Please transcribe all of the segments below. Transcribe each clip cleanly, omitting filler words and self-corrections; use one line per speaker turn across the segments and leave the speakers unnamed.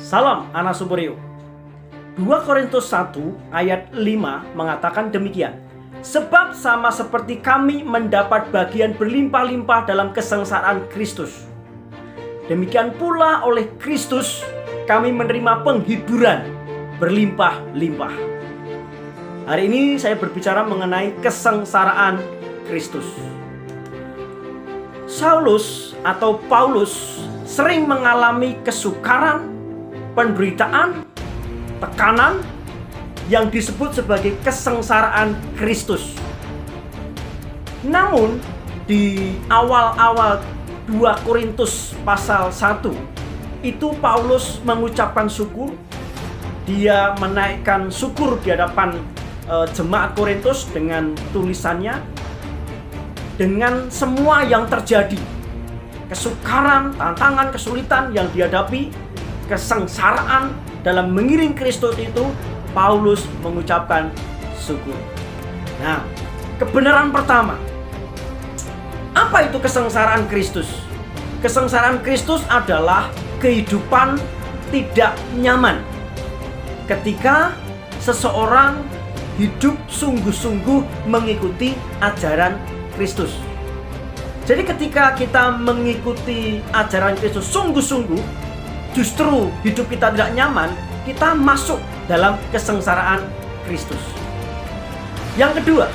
Salam anak Suburyo. 2 Korintus 1 ayat 5 mengatakan demikian. Sebab sama seperti kami mendapat bagian berlimpah-limpah dalam kesengsaraan Kristus, demikian pula oleh Kristus kami menerima penghiburan berlimpah-limpah. Hari ini saya berbicara mengenai kesengsaraan Kristus. Saulus atau Paulus sering mengalami kesukaran, penderitaan, tekanan yang disebut sebagai kesengsaraan Kristus. Namun di awal-awal 2 Korintus pasal 1 itu Paulus mengucapkan syukur. Dia menaikkan syukur di hadapan jemaat Korintus dengan tulisannya, dengan semua yang terjadi, kesukaran, tantangan, kesulitan yang dihadapi, kesengsaraan dalam mengiring Kristus itu, Paulus mengucapkan syukur. Nah, kebenaran pertama, apa itu kesengsaraan Kristus? Kesengsaraan Kristus adalah kehidupan tidak nyaman ketika seseorang hidup sungguh-sungguh mengikuti ajaran Kristus. Jadi ketika kita mengikuti ajaran Kristus sungguh-sungguh, justru hidup kita tidak nyaman, kita masuk dalam kesengsaraan Kristus. Yang kedua,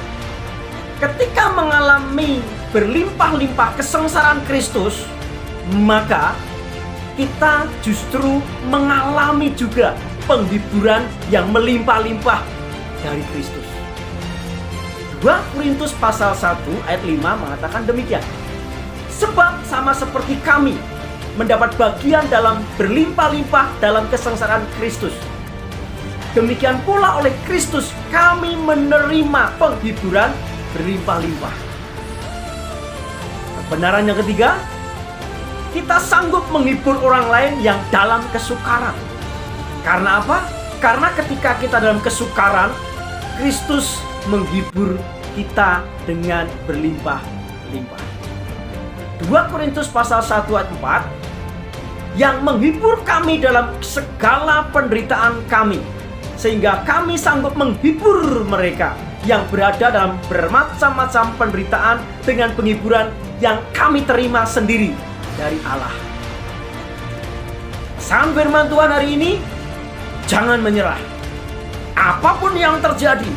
ketika mengalami berlimpah-limpah kesengsaraan Kristus, maka kita justru mengalami juga penghiburan yang melimpah-limpah dari Kristus. 2 Korintus pasal 1 ayat 5 mengatakan demikian. Sebab sama seperti kami mendapat bagian dalam berlimpah-limpah dalam kesengsaraan Kristus, demikian pula oleh Kristus kami menerima penghiburan berlimpah-limpah. Kebenaran yang ketiga, kita sanggup menghibur orang lain yang dalam kesukaran. Karena apa? Karena ketika kita dalam kesukaran, Kristus menghibur kita dengan berlimpah-limpah. 2 Korintus pasal 1 ayat 4, yang menghibur kami dalam segala penderitaan kami, sehingga kami sanggup menghibur mereka yang berada dalam bermacam-macam penderitaan dengan penghiburan yang kami terima sendiri dari Allah. Pesan firman Tuhan hari ini, jangan menyerah. Apapun yang terjadi,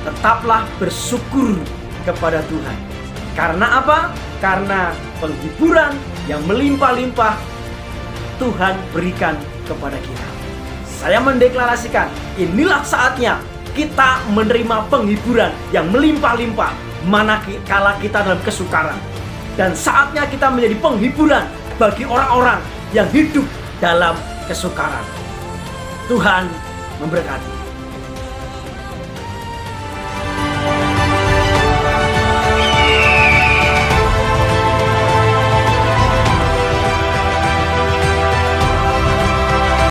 tetaplah bersyukur kepada Tuhan. Karena apa? Karena penghiburan yang melimpah-limpah Tuhan berikan kepada kita. Saya mendeklarasikan, inilah saatnya kita menerima penghiburan yang melimpah-limpah manakala kita dalam kesukaran. Dan saatnya kita menjadi penghiburan bagi orang-orang yang hidup dalam kesukaran. Tuhan memberkati.